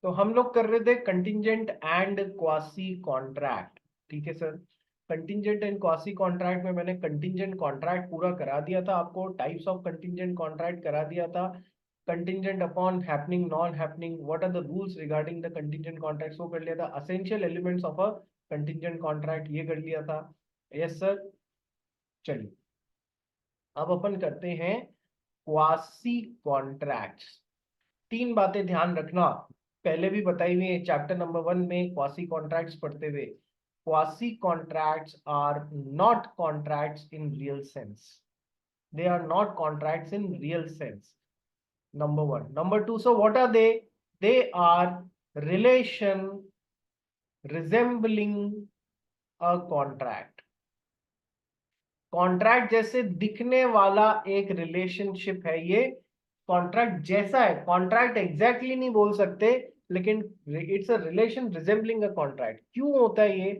तो हम लोग कर रहे थे कंटिंजेंट एंड क्वासी कॉन्ट्रैक्ट। ठीक है sir, contingent and quasi contract में मैंने कंटिंजेंट कॉन्ट्रैक्ट पूरा करा दिया था आपको, टाइप्स ऑफ कंटिंजेंट कॉन्ट्रैक्ट करा दिया था, contingent upon happening non happening, what are the rules regarding the contingent contracts वो कर लिया था, essential elements of a contingent contract ये कर लिया था। Yes sir. चलिए अब अपन करते हैं क्वासी कॉन्ट्रैक्ट्स। तीन बातें ध्यान रखना, पहले भी बताई हुई है चैप्टर नंबर 1 में क्वासी कॉन्ट्रैक्ट्स पढ़ते हुए। Quasi contracts are not contracts in real sense, they are not contracts in real sense, number 1. Number 2, so what are they are relation resembling a contract, contract जैसे दिखने वाला एक relationship है ये, contract जैसा है, कॉन्ट्रैक्ट एग्जैक्टली नहीं बोल सकते लेकिन it's a relation resembling a contract. क्यों होता है ये?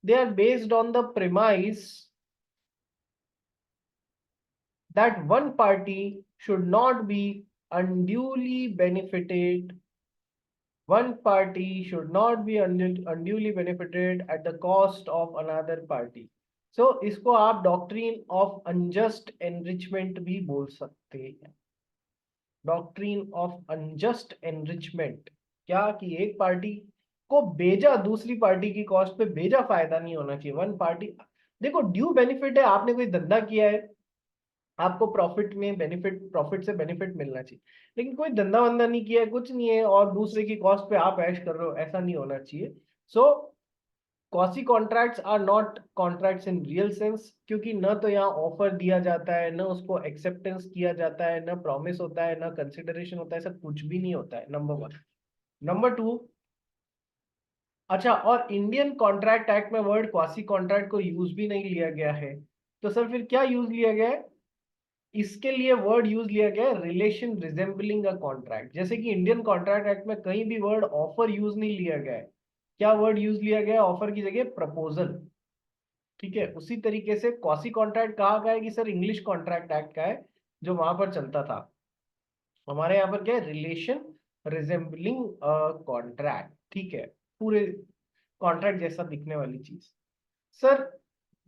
They are based on the premise that one party should not be unduly benefited, one party should not be unduly benefited at the cost of another party. So इसको आप doctrine of unjust enrichment भी बोल सकते हैं। Doctrine of unjust enrichment क्या कि एक party को बेजा दूसरी पार्टी की कॉस्ट पे बेजा फायदा नहीं होना चाहिए। वन पार्टी, देखो ड्यू बेनिफिट है, आपने कोई धंधा किया है, आपको प्रॉफिट में बेनिफिट, प्रॉफिट से बेनिफिट मिलना चाहिए, लेकिन कोई धंधा वंदा नहीं किया है, कुछ नहीं है और दूसरे की कॉस्ट पे आप ऐश कर रहे हो, ऐसा नहीं होना चाहिए। So quasi contracts are not contracts in real sense, क्योंकि न तो यहाँ ऑफर दिया जाता है, न उसको एक्सेप्टेंस किया जाता है, न प्रॉमिस होता है, न कंसिडरेशन होता है, सब कुछ भी नहीं होता है, नंबर 1। नंबर 2, अच्छा, और इंडियन कॉन्ट्रैक्ट एक्ट में वर्ड क्वासी कॉन्ट्रैक्ट को यूज भी नहीं लिया गया है, तो सर फिर क्या यूज लिया गया है? इसके लिए वर्ड यूज लिया गया है रिलेशन रिजेंबलिंग अ कॉन्ट्रैक्ट। जैसे कि इंडियन कॉन्ट्रैक्ट एक्ट में कहीं भी वर्ड ऑफर यूज नहीं लिया गया है, क्या वर्ड यूज लिया गया है ऑफर की जगह? प्रपोजल। ठीक है, उसी तरीके से क्वासी कॉन्ट्रैक्ट कहा गया है कि सर इंग्लिश कॉन्ट्रैक्ट एक्ट का है जो वहां पर चलता था, हमारे यहाँ पर क्या है? Relation resembling contract. ठीक है, पूरे कॉन्ट्रैक्ट जैसा दिखने वाली चीज। Sir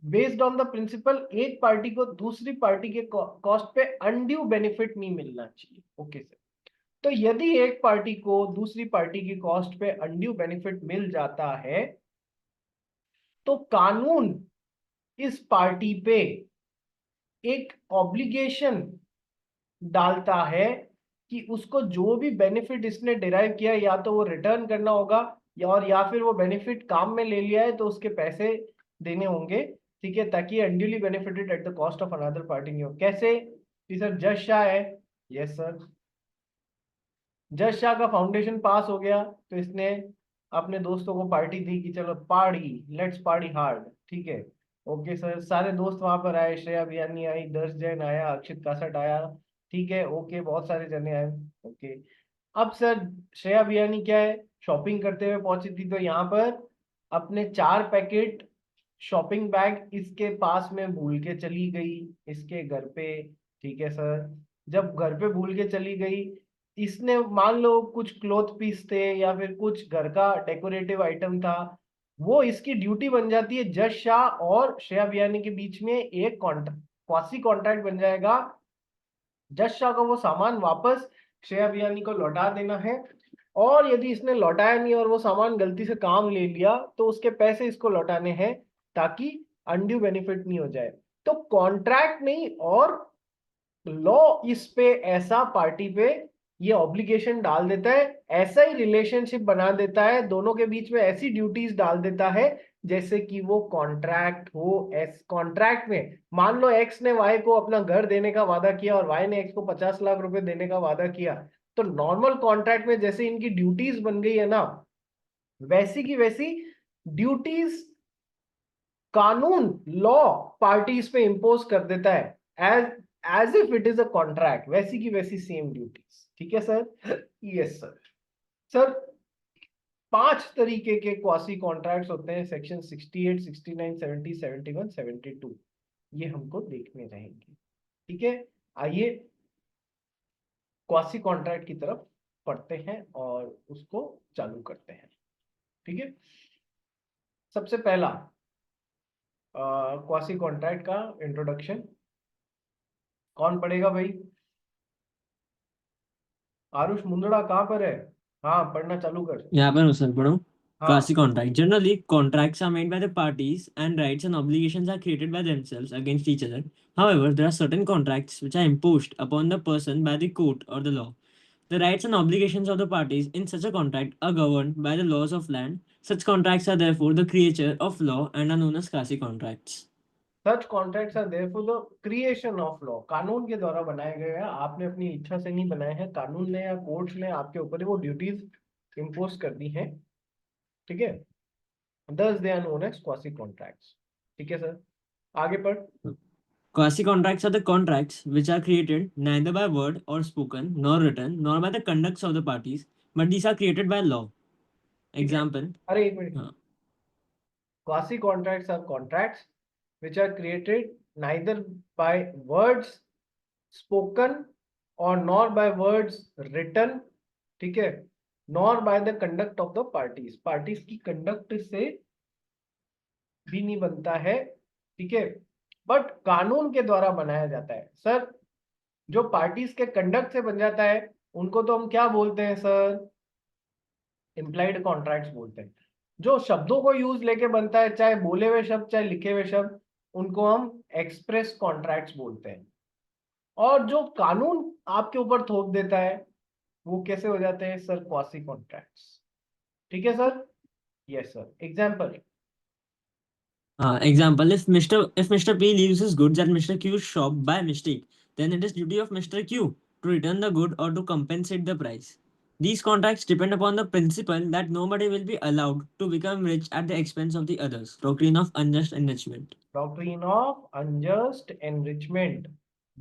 based on the principle एक पार्टी को दूसरी पार्टी के कॉस्ट पे अनड्यू बेनिफिट नहीं मिलना चाहिए। ओके सर, तो यदि एक पार्टी को दूसरी पार्टी की कॉस्ट पे अनड्यू बेनिफिट मिल जाता है तो कानून इस पार्टी पे एक ऑब्लिगेशन डालता है कि उसको जो भी बेनिफिट इसने डिराइव किया या तो वो रिटर्न करना होगा या फिर वो बेनिफिट काम में ले लिया है तो उसके पैसे देने होंगे। ठीक है, ताकि unduly benefited at the cost of another party नहीं हो। कैसे कि सर जज शाह है, यस सर, जज शाह का फाउंडेशन पास हो गया तो इसने अपने दोस्तों को पार्टी दी कि चलो पार्टी, लेट्स पार्टी हार्ड। ठीक है, ओके सर, सारे दोस्त वहां पर आए, श्रेया बियानी आई, दर्श जैन आया, अक्षित कासट आया, ठीक है ओके, बहुत सारे जने आए। ओके, अब सर श्रेया बियानी क्या है, शॉपिंग करते हुए पहुंची थी तो यहाँ पर अपने 4 पैकेट शॉपिंग बैग इसके पास में भूल के चली गई, इसके घर पे। ठीक है सर, जब घर पे भूल के चली गई, इसने मान लो कुछ क्लोथ पीस थे या फिर कुछ घर का डेकोरेटिव आइटम था, वो इसकी ड्यूटी बन जाती है। जज शाह और श्रेया बियानी के बीच में एक कॉन्ट्रैक्ट, क्वासी कॉन्ट्रैक्ट बन जाएगा। जज शाह को वो सामान वापस श्रेया बियानी को लौटा देना है, और यदि इसने लौटाया नहीं और वो सामान गलती से काम ले लिया तो उसके पैसे इसको लौटाने हैं, ताकि अनड्यू बेनिफिट नहीं हो जाए। तो कॉन्ट्रैक्ट नहीं और लॉ इस पे ऐसा पार्टी पे ये ऑब्लिगेशन डाल देता है, ऐसा ही रिलेशनशिप बना देता है, दोनों के बीच में ऐसी ड्यूटीज डाल देता है जैसे कि वो कॉन्ट्रैक्ट हो। एस कॉन्ट्रैक्ट में मान लो एक्स ने वाई को अपना घर देने का वादा किया और वाई ने एक्स को 50 लाख रुपए देने का वादा किया, तो नॉर्मल कॉन्ट्रैक्ट में जैसे इनकी ड्यूटीज बन गई है ना, वैसी की वैसी ड्यूटीज कानून, लॉ पार्टीज पे इंपोज कर देता है, as as if it is a contract, वैसी की वैसी सेम ड्यूटीज। ठीक है सर, यस सर। सर 5 तरीके के क्वासी कॉन्ट्रैक्ट्स होते हैं, सेक्शन 68, 69, 70, 71, 72, ये हमको देखने रहेंगे। ठीक है, आइए क्वासी कॉन्ट्रैक्ट की तरफ पढ़ते हैं और उसको चालू करते हैं। ठीक है, सबसे पहला क्वासी कॉन्ट्रैक्ट का इंट्रोडक्शन कौन पढ़ेगा भाई? आरुष मुंदड़ा कहाँ पर है? हाँ, पढ़ना चालू कर। यहाँ पर सर पढ़ो। हाँ, Quasi contract. Generally, contracts are made by the parties, and rights and obligations are created by themselves against each other. However, there are certain contracts which are imposed upon the person by the court or the law. The rights and obligations of the parties in such a contract are governed by the laws of land. Such contracts are therefore the creature of law and are known as quasi contracts. Such contracts are therefore the creation of law, कानून के द्वारा बनाए गए हैं। आपने अपनी इच्छा से नहीं बनाए हैं, कानून ने या कोर्ट्स ने आपके ऊपर वो ड्यूटीज इम्पोज कर दी हैं। ठीक है, thus they are known as quasi contracts. ठीक है सर, आगे पढ़। Quasi contracts are the contracts which are created neither by word or spoken, nor written, nor by the conducts of the parties, but these are created by law. ठीक है, Example. अरे एक minute. uh, quasi contracts are contracts which are created neither by words spoken or nor by words written, ठीक है, nor by the conduct of the parties, parties की conduct से भी नहीं बनता है। ठीक है, बट कानून के द्वारा बनाया जाता है। सर, जो पार्टीज के कंडक्ट से बन जाता है उनको तो हम क्या बोलते हैं सर? इम्प्लाइड कॉन्ट्रैक्ट्स बोलते हैं। जो शब्दों को यूज लेके बनता है, चाहे बोले हुए शब्द चाहे लिखे हुए शब्द, उनको हम एक्सप्रेस कॉन्ट्रैक्ट्स बोलते हैं। और जो कानून आपके ऊपर थोप देता है वो कैसे हो जाते हैं सर? Quasi contracts. ठीक है sir, yes sir, example. Example: if Mr. P leaves his goods at Mr. Q's shop by mistake, then it is duty of Mr. Q to return the good or to compensate the price. These contracts depend upon the principle that nobody will be allowed to become rich at the expense of the others. Doctrine of unjust enrichment. Doctrine of unjust enrichment,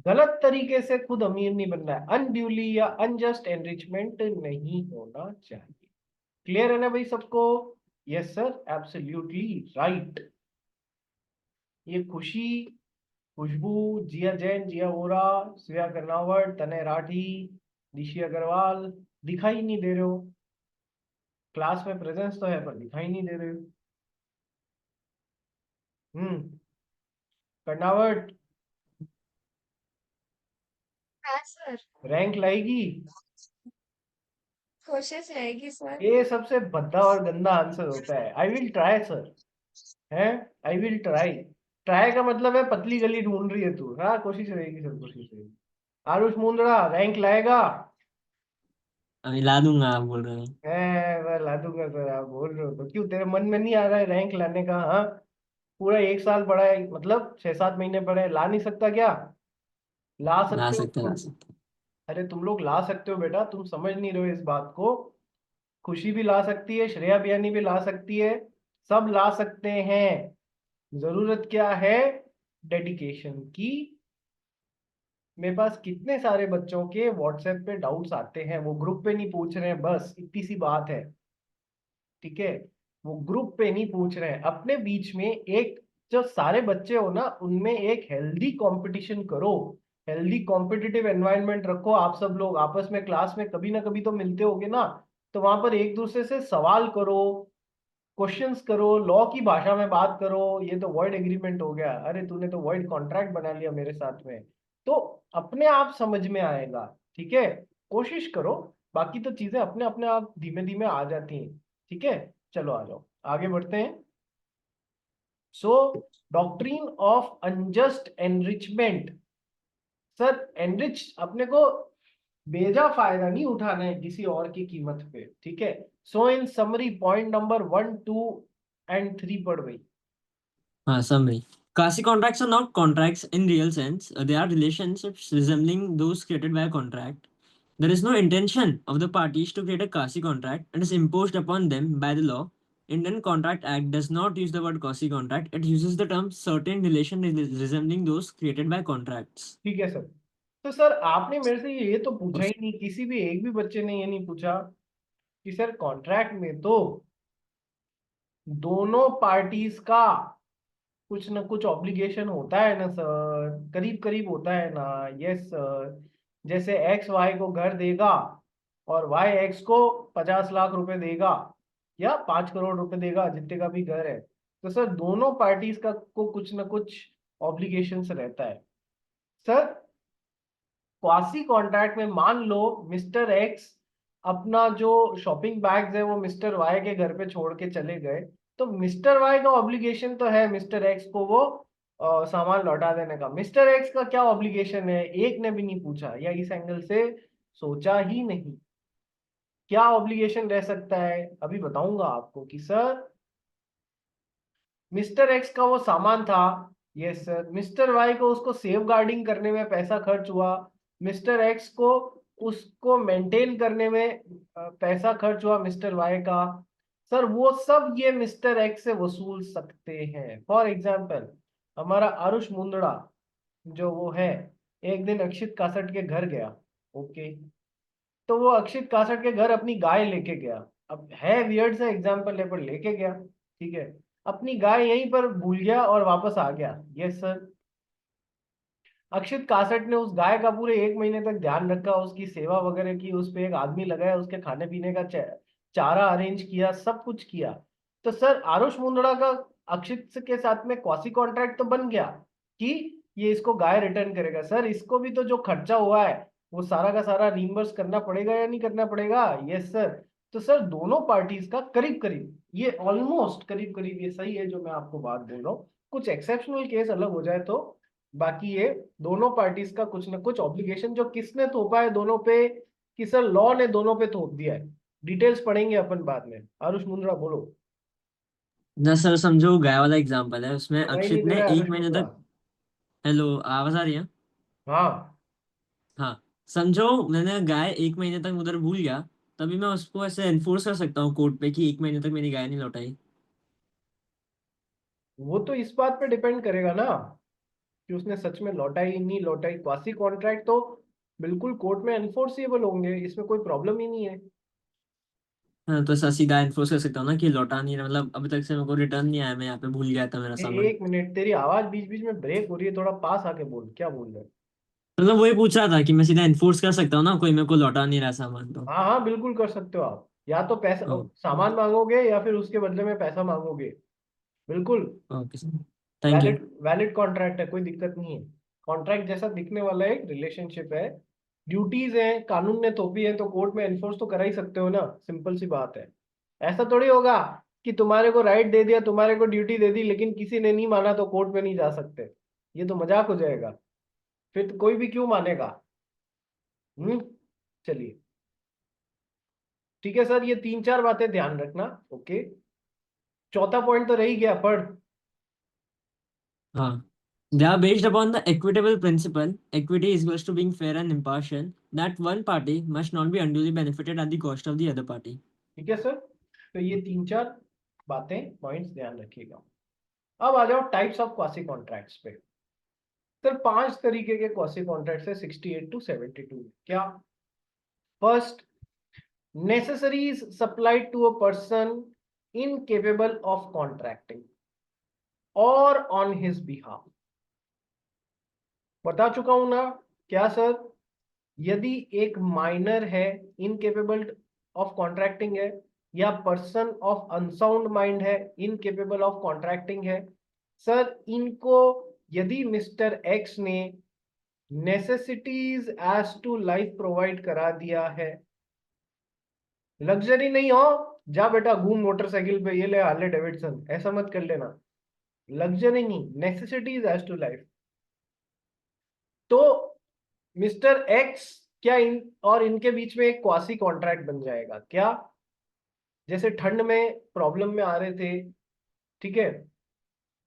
गलत तरीके से खुद अमीर नहीं बनना है, unduly या unjust enrichment नहीं होना चाहिए। क्लियर है ना भाई सबको? Yes sir, absolutely right. ये खुशी, खुशबू, जिया जैन, जिया वोरा, श्रेया कर्नावट, तनय राठी, ऋषि अग्रवाल दिखाई नहीं दे रहे हो। क्लास में प्रेजेंस तो है पर दिखाई नहीं दे रहे हो। कर्नावट हाँ सर, रैंक लाएगी? कोशिश रहेगी सर। ये सबसे भद्दा और गंदा आंसर होता है, आई विल ट्राई सर। है, आई विल ट्राई। ट्राई का मतलब है पतली गली ढूंढ रही है तू। हाँ, कोशिश रहेगी सर, कोशिश रहेगी। आरुष मुंदड़ा रैंक लाएगा? ला दूंगा, आप बोल रहे हैं। मैं ला दूंगा सर, आप बोल रहे हो तो क्यों? तेरे मन में नहीं आ रहा है रैंक लाने का? हाँ, पूरा एक साल पढ़ा है, मतलब 6-7 महीने पढ़े, ला नहीं सकता क्या? ला ला सकते हो सकते, ला तुम। सकते। अरे तुम लोग ला सकते हो बेटा, तुम समझ नहीं रहे हो इस बात को। खुशी भी ला सकती है, श्रेया बियानी भी ला सकती है, सब ला सकते हैं। जरूरत क्या है? डेडिकेशन की। मेरे पास कितने सारे बच्चों के व्हाट्सएप पे डाउट्स आते हैं, वो ग्रुप पे नहीं पूछ रहे हैं, बस इतनी सी बात है। ठीक है, वो ग्रुप पे नहीं पूछ रहे हैं, अपने बीच में एक, जो सारे बच्चे हो ना उनमें एक हेल्दी कंपटीशन करो, हेल्दी कॉम्पिटिटिव एनवायरनमेंट रखो। आप सब लोग आपस में क्लास में कभी ना कभी तो मिलते होगे ना, तो वहां पर एक दूसरे से सवाल करो, क्वेश्चंस करो, लॉ की भाषा में बात करो। ये तो वर्ड एग्रीमेंट हो गया, अरे तूने तो वर्ड कॉन्ट्रैक्ट बना लिया मेरे साथ में, तो अपने आप समझ में आएगा। ठीक है, कोशिश करो, बाकी तो चीजें अपने अपने आप धीमे धीमे आ जाती हैं। ठीक है, चलो आ जाओ, आगे बढ़ते हैं। So, doctrine of unjust enrichment. Sir, enrich अपने को बेजा फायदा नहीं उठाना है किसी और की कीमत पे। ठीक है, so in summary point number 1, 2 and 3 पढ़ गई। Summary. Quasi contracts are not contracts in real sense. They are relationships resembling those created by a contract. There is no intention of the parties to create a quasi contract. It is imposed upon them by the law. Indian Contract Act does not use the word quasi contract. It uses the term certain relation resembling those created by contracts. ठीक है sir. तो sir आपने मेरे से ये तो पूछा ही नहीं, किसी भी एक भी बच्चे ने ये नहीं पूछा कि सर कॉन्ट्रैक्ट में तो दोनों पार्टीज का कुछ ना कुछ ऑब्लिगेशन होता है ना सर, करीब करीब होता है ना? यस सर, जैसे एक्स वाई को घर देगा और वाई एक्स को 50 लाख रुपए देगा या 5 करोड़ रुपए देगा, जितने का भी घर है, तो सर दोनों पार्टीज का को कुछ ना कुछ ऑब्लिगेशंस रहता है। सर क्वासी कॉन्ट्रैक्ट में मान लो मिस्टर एक्स अपना जो शॉपिंग बैग्स है वो मिस्टर वाई के घर पे छोड़ के चले गए, तो मिस्टर वाई का ऑब्लिगेशन तो है मिस्टर एक्स को वो सामान लौटा देने का। मिस्टर एक्स का क्या ऑब्लिगेशन है, एक ने भी नहीं पूछा या इस एंगल से सोचा ही नहीं। क्या ऑब्लिगेशन रह सकता है, अभी बताऊंगा आपको कि सर मिस्टर एक्स का वो सामान था, यस सर, मिस्टर वाई को उसको सेफ गार्डिंग करने में पैसा खर्च हुआ, मिस्टर एक्स को उसको मेंटेन करने में पैसा खर्च हुआ मिस्टर वाई का, सर वो सब ये मिस्टर एक्स से वसूल सकते हैं। फॉर एग्जाम्पल हमारा आरुष मुंदड़ा जो वो है, एक दिन अक्षित कासट के घर गया, ओके, तो वो अक्षित कासट के घर अपनी गाय लेके गया। अब है वियर्ड सा एग्जाम्पल है पर लेके गया, ठीक है, अपनी गाय यहीं पर भूल गया और वापस आ गया, यस सर। अक्षित कासट ने उस गाय का पूरे 1 महीने तक ध्यान रखा, उसकी सेवा वगैरह की, उस पे एक आदमी लगाया, उसके खाने पीने का चारा अरेंज किया, सब कुछ किया। तो सर आरुष मुंदड़ा का अक्षित के साथ में क्वासी कॉन्ट्रैक्ट तो बन गया कि ये इसको गाय रिटर्न करेगा। सर इसको भी तो जो खर्चा हुआ है वो सारा का सारा रिइंबर्स करना पड़ेगा या नहीं करना पड़ेगा, यस सर। तो सर दोनों पार्टीज का करीब करीब, ये ऑलमोस्ट करीब करीब ये सही है जो मैं आपको बात बोल रहा हूँ, कुछ एक्सेप्शनल केस अलग हो जाए तो बाकी ये दोनों पार्टीज का कुछ ना कुछ ऑब्लिगेशन जो किसने थोपा है दोनों पे, कि सर लॉ ने दोनों पे थोप दिया है। डिटेल्स पढ़ेंगे अपन बाद में। आरुष मुंद्रा बोलो। जैसे सर समझो गाय वाला एग्जांपल है, उसमें सुनाई नहीं अक्षित दे ने रहा है एक आरुष महीने मुंद्रा? तक। हेलो, आवाज आ रही है? हाँ। हाँ। समझो मैंने गाय 1 महीने तक उधर भूल गया, तभी मैं उसको ऐसे एनफोर्स कर सकता हूँ कोर्ट पे कि 1 महीने तक मेरी गाय नहीं लौटाई। वो तो इस बात पे डिपेंड करेगा ना कि उसने सच में लौटाई नहीं लौटाई। क्वासी कॉन्ट्रैक्ट तो बिल्कुल कोर्ट में एनफोर्सेबल होंगे, इसमें कोई प्रॉब्लम ही नहीं है। हाँ, तो ऐसा सीधा एनफोर्स कर सकता हूँ ना कि लौटा नहीं रहा, मतलब अभी तक से मेरे को रिटर्न नहीं आया, मैं यहाँ पे भूल गया था मेरा सामान। एक मिनट, तेरी आवाज बीच बीच में ब्रेक हो रही है, थोड़ा पास आके बोल, क्या बोल रहे हो? मतलब वही पूछ रहा था कि मैं सीधा एनफोर्स कर सकता हूँ ना, कोई मेरे को लौटा नहीं रहा सामान तो। हाँ हाँ बिल्कुल कर सकते हो आप, या तो पैसा सामान मांगोगे या फिर उसके बदले में पैसा मांगोगे, बिल्कुल। Okay sir, thank you. Valid valid contract है, कोई दिक्कत नहीं है। कॉन्ट्रैक्ट जैसा दिखने वाला एक रिलेशनशिप है, ड्यूटीज है, कानून ने थोपी है तो कोर्ट में एनफोर्स तो करा ही सकते हो ना, सिंपल सी बात है। ऐसा थोड़ी होगा कि तुम्हारे को राइट दे दिया, तुम्हारे को ड्यूटी दे दी, लेकिन किसी ने नहीं माना तो कोर्ट में नहीं जा सकते, ये तो मजाक हो जाएगा, फिर तो कोई भी क्यों मानेगा। चलिए ठीक है सर, ये 3-4 बातें ध्यान रखना, ओके। चौथा पॉइंट तो रही गया, पढ़। हाँ, they are based upon the equitable principle. Equity is equals to being fair and impartial. That one party must not be unduly benefited at the cost of the other party. ठीक है sir, तो ये 3-4 बातें points ध्यान रखिएगा। अब आ जाओ types of quasi contracts पे। सर 5 तरीके के क्वासी कॉन्ट्रैक्ट्स है 68 टू 72। क्या? First, necessaries supplied to a person incapable of contracting और ऑन हिज बिहाफ। बता चुका हूं ना क्या सर, यदि एक माइनर है, इनकेपेबल ऑफ कॉन्ट्रैक्टिंग है, या पर्सन ऑफ अनसाउंड माइंड है, इनकेपेबल ऑफ कॉन्ट्रैक्टिंग है, सर इनको यदि मिस्टर एक्स ने necessities as to life provide करा दिया है, लग्जरी नहीं हो, जा बेटा घूम मोटरसाइकिल पे, ये ले हार्ले डेविडसन, ऐसा मत कर लेना, लग्जरी नहीं, नेसेसिटीज एज टू लाइफ, तो मिस्टर एक्स क्या इन और इनके बीच में एक क्वासी कॉन्ट्रैक्ट बन जाएगा। क्या? जैसे ठंड में प्रॉब्लम में आ रहे थे, ठीक है,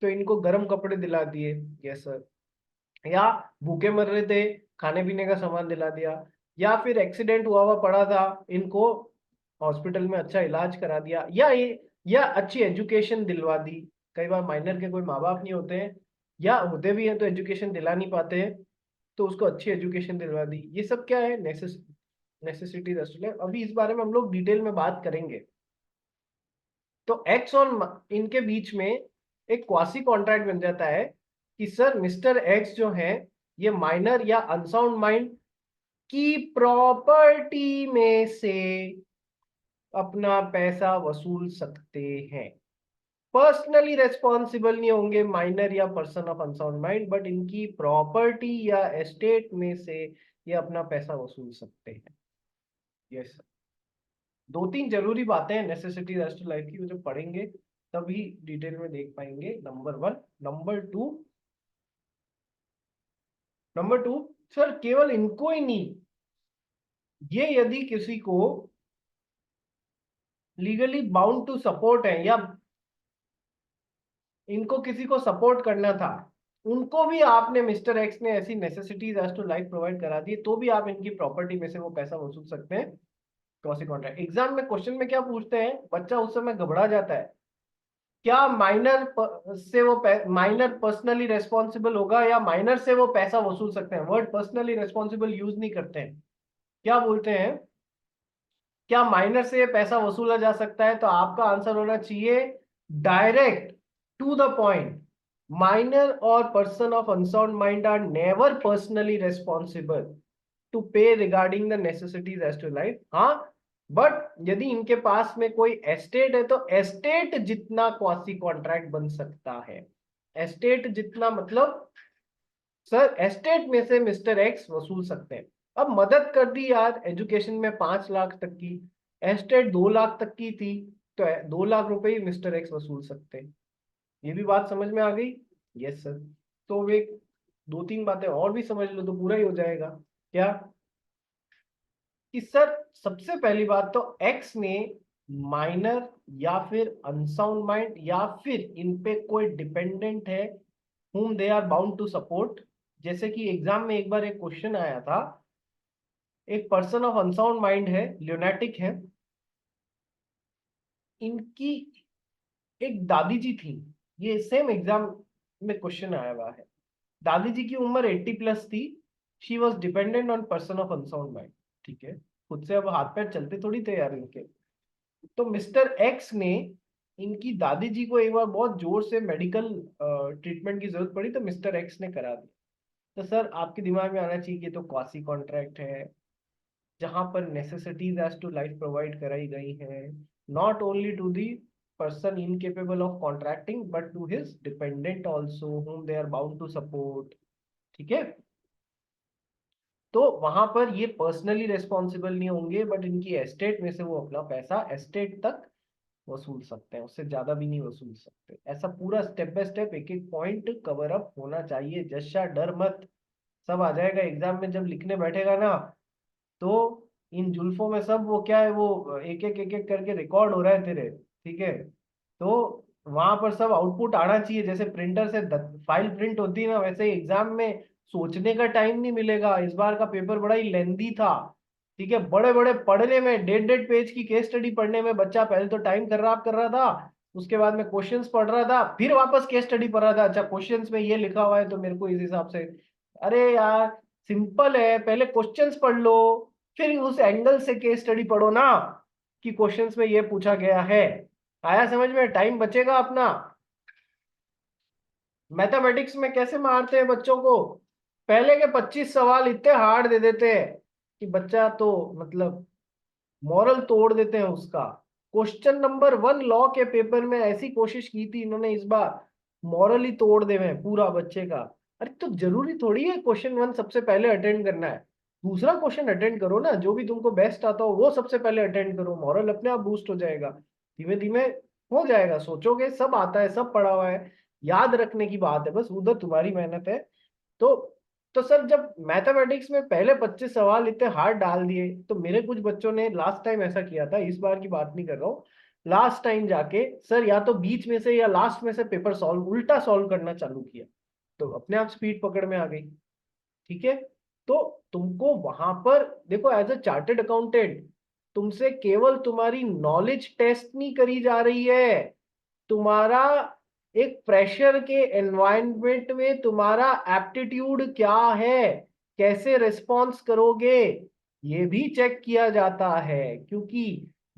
तो इनको गर्म कपड़े दिला दिए, यस सर, या भूखे मर रहे थे, खाने पीने का सामान दिला दिया, या फिर एक्सीडेंट हुआ पड़ा था, इनको हॉस्पिटल में अच्छा इलाज करा दिया, या अच्छी एजुकेशन दिलवा दी। कई बार माइनर के कोई माँ बाप नहीं होते हैं, या होते भी हैं तो एजुकेशन दिला नहीं पाते हैं, तो उसको अच्छी एजुकेशन दिलवा दी। ये सब क्या है? नेसेसिटीज। अभी इस बारे में हम लोग डिटेल में बात करेंगे। तो एक्स और इनके बीच में एक क्वासी कॉन्ट्रैक्ट बन जाता है कि सर मिस्टर एक्स जो है ये माइनर या अनसाउंड माइंड कि प्रॉपर्टी में से अपना पैसा वसूल सकते हैं। पर्सनली रेस्पॉन्सिबल नहीं होंगे माइनर या person of unsound mind, but इनकी प्रॉपर्टी या एस्टेट में से ये अपना पैसा वसूल सकते हैं। यस, दो तीन जरूरी बातें हैं नेसेसिटीज एज टू लाइफ की, वो जो पढ़ेंगे तभी डिटेल में देख पाएंगे। नंबर 1। नंबर टू सर, केवल इनको ही नहीं, ये यदि किसी को लीगली बाउंड टू सपोर्ट है या इनको किसी को सपोर्ट करना था, उनको भी आपने मिस्टर एक्स ने ऐसी necessities as to life provide करा दी, तो भी आप इनकी प्रॉपर्टी में से वो पैसा वसूल सकते हैं क्वासी कॉन्ट्रैक्ट। एग्जाम में क्वेश्चन में क्या पूछते हैं, बच्चा उस समय घबरा जाता है, क्या माइनर से वो माइनर पर्सनली रेस्पॉन्सिबल होगा या माइनर से वो पैसा वसूल सकते हैं। वर्ड पर्सनली रेस्पॉन्सिबल यूज नहीं करते हैं, क्या बोलते हैं, क्या माइनर से पैसा वसूला जा सकता है। तो आपका आंसर होना चाहिए direct to the point, minor और person of unsound mind are never personally responsible to pay regarding the necessities as to life. हाँ, बट यदि इनके पास में कोई एस्टेट है तो एस्टेट जितना क्वासी कॉन्ट्रैक्ट बन सकता है। एस्टेट जितना मतलब सर एस्टेट में से मिस्टर एक्स वसूल सकते हैं। अब मदद कर दी यार एजुकेशन में 5 लाख तक की, एस्टेट 2 लाख तक की थी, तो 2 लाख रुपए ही मिस्टर एक्स वसूल सकते हैं। ये भी बात समझ में आ गई। Yes sir. तो वे 2-3 बातें और भी समझ लो तो पूरा ही हो जाएगा। क्या कि सर सबसे पहली बात तो एक्स ने माइनर या फिर अनसाउंड माइंड या फिर इन पे कोई डिपेंडेंट है whom they are bound to support। जैसे कि एग्जाम में एक बार एक क्वेश्चन आया था, एक पर्सन ऑफ अनसाउंड माइंड है, ल्यूनेटिक है, इनकी एक दादी जी थी, ये सेम एग्जाम में क्वेश्चन आया हुआ है। दादी जी की उम्र 80+ थी, she was dependent on person of unsound mind. ठीक है, खुद से अब हाथ पैर चलते थोड़ी थे यार इनके। तो मिस्टर एक्स ने इनकी दादी जी को एक बार बहुत जोर से मेडिकल ट्रीटमेंट की जरूरत पड़ी, तो मिस्टर एक्स ने करा दी। तो सर आपके दिमाग में आना चाहिए कि तो क्वासी कॉन्ट्रैक्ट है जहां पर necessities as to life provide कराई गई हैं, not only to the person incapable of contracting but to his dependent also whom they are bound to support। ठीक है, तो वहां पर ये पर्सनली रेस्पॉन्सिबल नहीं होंगे, बट इनकी एस्टेट में से वो अपना पैसा एस्टेट तक वसूल सकते हैं, उससे ज्यादा भी नहीं वसूल सकते। ऐसा पूरा स्टेप बाय स्टेप एक एक पॉइंट कवर अप होना चाहिए। जशा डर मत, सब आ जाएगा एग्जाम में जब लिखने बैठेगा ना, तो इन जुल्फों में सब वो क्या है, वो एक एक करके रिकॉर्ड हो रहा है तेरे। ठीक है, तो वहां पर सब आउटपुट आना चाहिए, जैसे प्रिंटर से फाइल प्रिंट होती है ना, वैसे ही एग्जाम में सोचने का टाइम नहीं मिलेगा। इस बार का पेपर बड़ा ही लेंदी था। ठीक है, बड़े बड़े पढ़ने में 1.5 पेज की केस स्टडी पढ़ने में बच्चा पहले तो टाइम कर रहा था, उसके बाद में क्वेश्चंस पढ़ रहा था, फिर वापस केस स्टडी पढ़ रहा था। अच्छा क्वेश्चंस में ये लिखा हुआ है तो मेरे को इस हिसाब से, अरे यार सिंपल है, पहले क्वेश्चंस पढ़ लो, फिर उस एंगल से केस स्टडी पढ़ो ना कि क्वेश्चंस में ये पूछा गया है। आया समझ में, टाइम बचेगा अपना। मैथमेटिक्स में कैसे मारते हैं बच्चों को, पहले के 25 सवाल इतने हार्ड दे देते हैं कि बच्चा तो मतलब मॉरल तोड़ देते हैं उसका। क्वेश्चन नंबर 1 लॉ के पेपर में ऐसी कोशिश की थी इन्होंने इस बार, मॉरल ही तोड़ देवे पूरा बच्चे का। अरे तो जरूरी थोड़ी है क्वेश्चन 1 सबसे पहले अटेंड करना है, दूसरा क्वेश्चन अटेंड करो ना, जो भी तुमको बेस्ट आता हो वो सबसे पहले अटेंड करो, मॉरल अपने आप बूस्ट हो जाएगा। धीमे धीमे हो जाएगा, सोचोगे सब आता है, सब पढ़ा हुआ है, याद रखने की बात है, बस उधर तुम्हारी मेहनत है। तो तो सर जब मैथमेटिक्स में पहले 25 सवाल इतने हार्ड डाल दिए, तो मेरे कुछ बच्चों ने लास्ट टाइम ऐसा किया था, इस बार की बात नहीं कर रहा हूँ, लास्ट टाइम जाके सर या तो बीच में से या लास्ट में से पेपर सॉल्व उल्टा सॉल्व करना चालू किया, तो अपने आप स्पीड पकड़ में आ गई। ठीक है, तो तुमको वहां पर देखो एज अ चार्टेड अकाउंटेंट तुमसे केवल तुम्हारी नॉलेज टेस्ट नहीं करी जा रही है, तुम्हारा एक प्रेशर के एनवायरनमेंट में तुम्हारा एप्टीट्यूड क्या है, कैसे रिस्पॉन्स करोगे, ये भी चेक किया जाता है। क्योंकि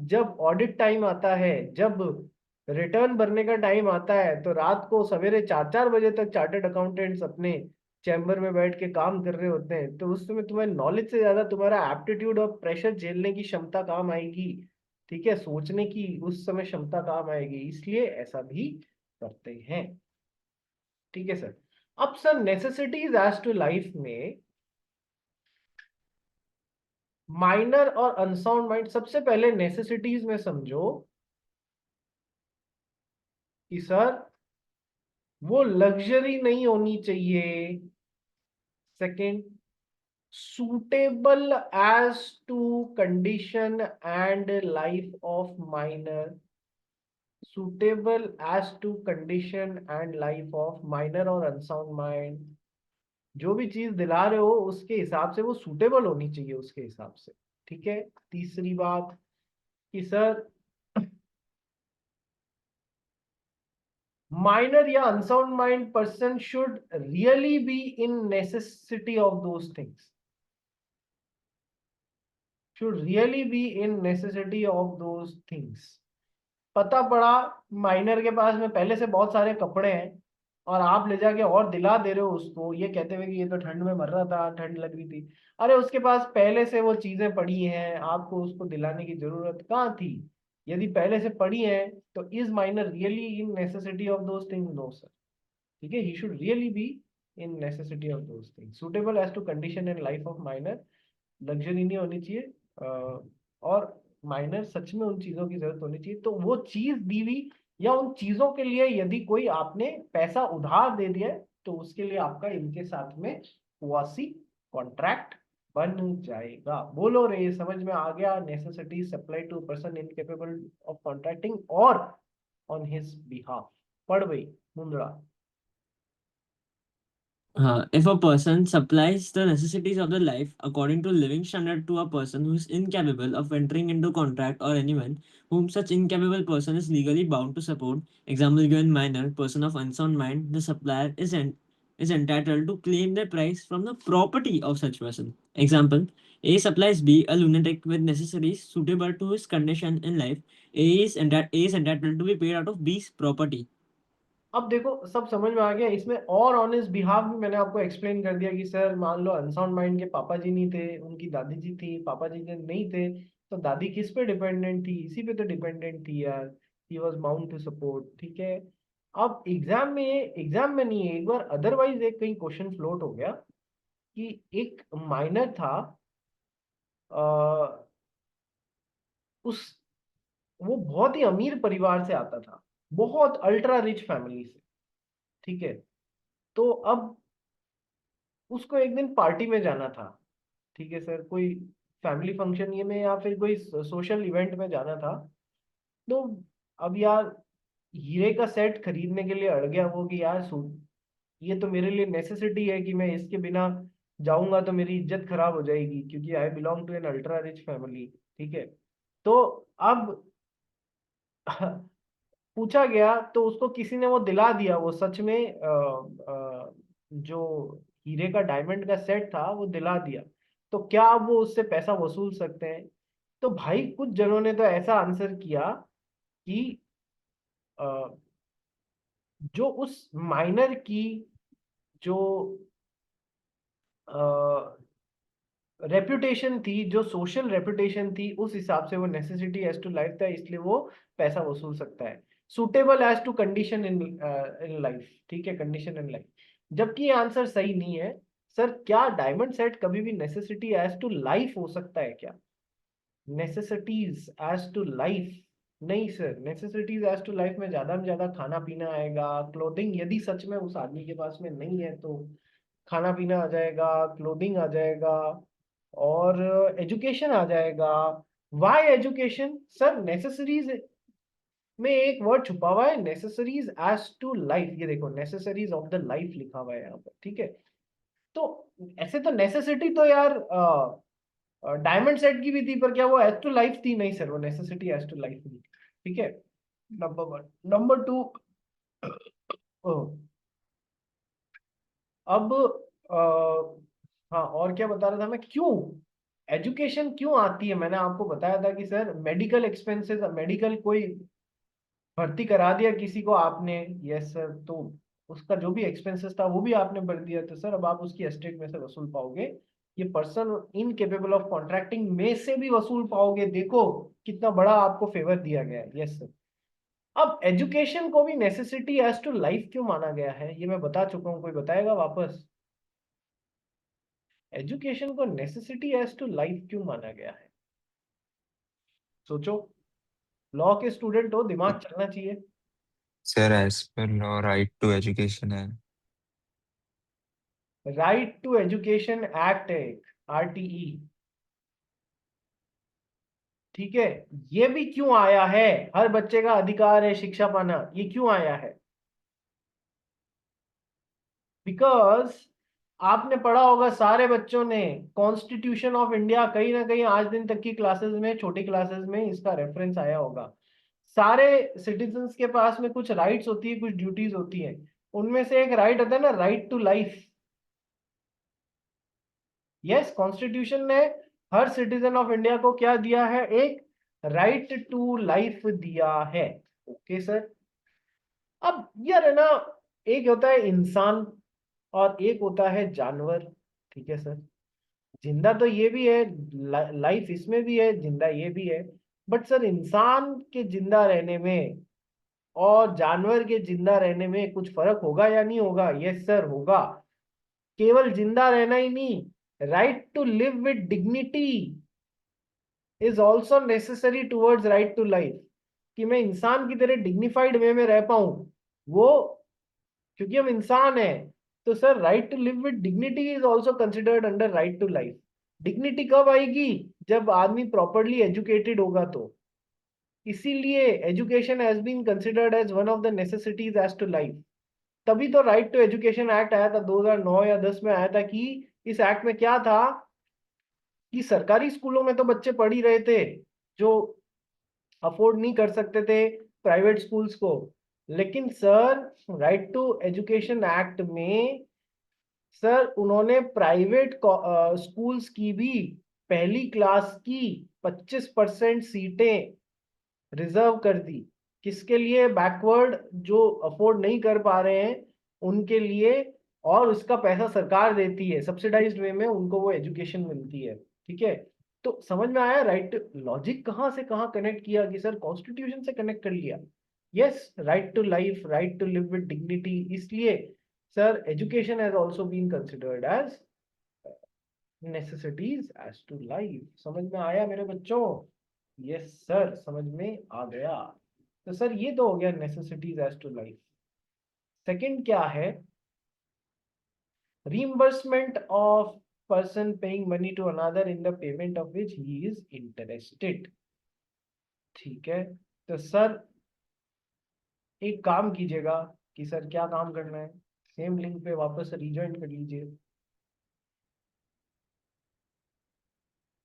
जब ऑडिट टाइम आता है, जब रिटर्न भरने का टाइम आता है, तो रात को सवेरे 4-4 बजे तक चार्टर्ड अकाउंटेंट्स अपने चैम्बर में बैठ के काम कर रहे होते हैं, तो उस समय तुम्हारे नॉलेज से ज्यादा तुम्हारा एप्टीट्यूड और प्रेशर झेलने की क्षमता काम आएगी, ठीक है, सोचने की उस समय क्षमता काम आएगी, इसलिए ऐसा भी करते हैं। ठीक है सर। अब sir necessities as to life में माइनर और अनसाउंड माइंड, सबसे पहले नेसेसिटीज में समझो कि सर वो लग्जरी नहीं होनी चाहिए। Second, suitable as to condition and life of minor, suitable as to condition and life of minor और unsound mind, जो भी चीज दिला रहे हो उसके हिसाब से वो सुटेबल होनी चाहिए उसके हिसाब से। ठीक है। तीसरी बात कि सर माइनर या unsound mind person should really be in necessity of those things, should really be in necessity of those things। पता पड़ा माइनर के पास में पहले से बहुत सारे कपड़े हैं और आप ले जाके और दिला दे रहे हो उसको, ये कहते हुए कि ये तो ठंड में मर रहा था, ठंड लग रही थी। अरे उसके पास पहले से वो चीजें पड़ी हैं, आपको उसको दिलाने की जरूरत कहाँ थी? यदि पहले से पड़ी है तो is minor really in necessity of those things? No sir. ठीक है, he should really be in necessity of those things, suitable as to condition and life of minor, luxury नहीं होनी चाहिए, और माइनर सच में उन चीजों की जरूरत होनी चाहिए। तो वो चीज दी हुई या उन चीजों के लिए यदि कोई आपने पैसा उधार दे दिया है तो उसके लिए आपका इनके साथ में क्वासी कॉन्ट्रैक्ट बन जाएगा। बोलो रे, समझ में आ गया? Necessity supply to person incapable of contracting और ऑन हिज बिहाफ। पढ़ गई Mundra. If a person supplies the necessities of the life according to living standard to a person who is incapable of entering into contract or anyone whom such incapable person is legally bound to support, example given minor, person of unsound mind, the supplier is entitled to claim the price from the property of such person. Example, A supplies B, a lunatic with necessities suitable to his condition in life. A is entitled to be paid out of B's property. अब देखो सब समझ में आ गया इसमें। और on his behalf भी मैंने आपको एक्सप्लेन कर दिया कि सर मान लो अनसाउंड माइंड के पापा जी नहीं थे, उनकी दादी जी थी, पापा जी नहीं थे, तो दादी किस पे डिपेंडेंट थी? इसी पे तो डिपेंडेंट थी यार। He was bound to support. ठीक है। अब एग्जाम में नहीं है, एक बार अदरवाइज एक कहीं क्वेश्चन फ्लोट हो गया कि एक माइनर था, आ, उस वो बहुत ही अमीर परिवार से आता था, बहुत अल्ट्रा रिच फैमिली से। ठीक है। तो अब उसको एक दिन पार्टी में जाना था। ठीक है सर, कोई फैमिली फंक्शन ये में या फिर कोई सोशल इवेंट में जाना था। तो अब यार हीरे का सेट खरीदने के लिए अड़ गया वो कि यार ये तो मेरे लिए नेसेसिटी है कि मैं इसके बिना जाऊंगा तो मेरी इज्जत खराब हो जाएगी क्योंकि I belong to an ultra rich family. ठीक है। तो अब पूछा गया तो उसको किसी ने वो दिला दिया, वो सच में जो हीरे का डायमंड का सेट था वो दिला दिया। तो क्या अब वो उससे पैसा वसूल सकते हैं? तो भाई कुछ जनों ने तो ऐसा आंसर किया कि अ, जो उस माइनर की जो रेपुटेशन थी, जो सोशल रेपुटेशन थी, उस हिसाब से वो नेसेसिटी एज टू लाइफ था, इसलिए वो पैसा वसूल सकता है। Suitable as to condition in in life. ठीक है, कंडीशन इन लाइफ। जबकि ये आंसर सही नहीं है। सर क्या डायमंड सेट कभी भी नेसेसिटी एज टू लाइफ हो सकता है क्या? नेसेसिटीज एज टू लाइफ नहीं sir. Necessities as to life में ज्यादा खाना पीना आएगा, क्लोथिंग, यदि सच में उस आदमी के पास में नहीं है तो खाना पीना आ जाएगा, क्लोथिंग आ जाएगा, और एजुकेशन आ जाएगा। Y education? सर नेसेसरीज में एक वर्ड छुपा हुआ है, नेसेसरीज एज टू लाइफ। ये देखो, नेसेसरीज ऑफ द लाइफ लिखा हुआ है यहाँ पर। ठीक है। तो ऐसे तो नेसेसिटी तो यार डायमंड सेट की भी थी, पर क्या वो एज टू लाइफ थी? नहीं सर, वो नेसेसिटी एज टू लाइफ नहीं थी। ठीक है, नंबर वन। नंबर टू, अब हाँ, और क्या बता रहा था मैं, क्यों एजुकेशन क्यों आती है? मैंने आपको बताया था कि सर मेडिकल एक्सपेंसेस, मेडिकल कोई भर्ती करा दिया किसी को आपने, यस सर, तो उसका जो भी एक्सपेंसेस था वो भी आपने भर दिया, तो सर अब आप उसकी एस्टेट में से वसूल पाओगे, ये पर्सन इनकेपेबल ऑफ कॉन्ट्रैक्टिंग में से भी वसूल पाओगे। देखो कितना बड़ा आपको फेवर दिया गया है। Yes sir. अब एजुकेशन को भी नेसेसिटी एज टू लाइफ क्यों माना गया है, ये मैं बता चुका हूं, कोई बताएगा वापस? एजुकेशन को नेसेसिटी एज टू लाइफ क्यों माना गया है? सोचो, लॉ के स्टूडेंट हो, दिमाग चलना चाहिए। Sir as per law right to education है। राइट टू एजुकेशन एक्ट है एक, आरटीई, ठीक है। ये भी क्यों आया है, हर बच्चे का अधिकार है शिक्षा पाना, ये क्यों आया है? बिकॉज आपने पढ़ा होगा सारे बच्चों ने, कॉन्स्टिट्यूशन ऑफ इंडिया कहीं ना कहीं आज दिन तक की क्लासेस में, छोटी क्लासेस में इसका रेफरेंस आया होगा। सारे सिटीजन्स के पास में कुछ राइट्स होती है, कुछ ड्यूटीज होती है, उनमें से एक राइट होता है ना, right to life. Yes, constitution ने हर सिटीजन ऑफ इंडिया को क्या दिया है, एक राइट टू लाइफ दिया है। Okay sir. अब यार है ना, एक होता है इंसान और एक होता है जानवर, ठीक है सर। जिंदा तो ये भी है, लाइफ इसमें भी है, जिंदा ये भी है। बट सर इंसान के जिंदा रहने में और जानवर के जिंदा रहने में कुछ फर्क होगा या नहीं होगा? यस सर होगा। केवल जिंदा रहना ही नहीं, right to live with dignity is also necessary towards right to life. कि मैं इंसान की तरह डिग्निफाइड वे में रह पाऊं, वो, क्योंकि हम इंसान हैं, तो sir right to live with dignity is also considered under right to life. Dignity कब आएगी, जब आदमी प्रॉपरली एजुकेटेड होगा तो। इसीलिए education has been considered as one of the necessities as to life. तभी तो राइट टू एजुकेशन एक्ट आया था 2009 या 10 में आया था। कि इस एक्ट में क्या था कि सरकारी स्कूलों में तो बच्चे पढ़ ही रहे थे जो अफोर्ड नहीं कर सकते थे प्राइवेट स्कूल्स को, लेकिन sir right to education act में सर उन्होंने प्राइवेट स्कूल्स की भी पहली क्लास की 25% सीटें रिजर्व कर दी। किसके लिए? बैकवर्ड, जो अफोर्ड नहीं कर पा रहे हैं उनके लिए। और उसका पैसा सरकार देती है, सब्सिडाइज्ड वे में उनको वो एजुकेशन मिलती है, ठीक है। तो समझ में आया राइट लॉजिक कहाँ से कहाँ कनेक्ट किया, कि सर कॉन्स्टिट्यूशन से कनेक्ट कर लिया। Yes, right to life, right to live with dignity, इसलिए sir education has also been considered as necessities as to life. समझ में आया मेरे बच्चों? यस सर, समझ में आ गया। तो सर ये तो हो गया necessities as to life. Second क्या है? reimbursement of person paying money to another in the payment of which he is interested। ठीक है, तो सर एक काम कीजिएगा, कि सर क्या काम करना है, सेम लिंक पे वापस रिज्वाइन कर लीजिए।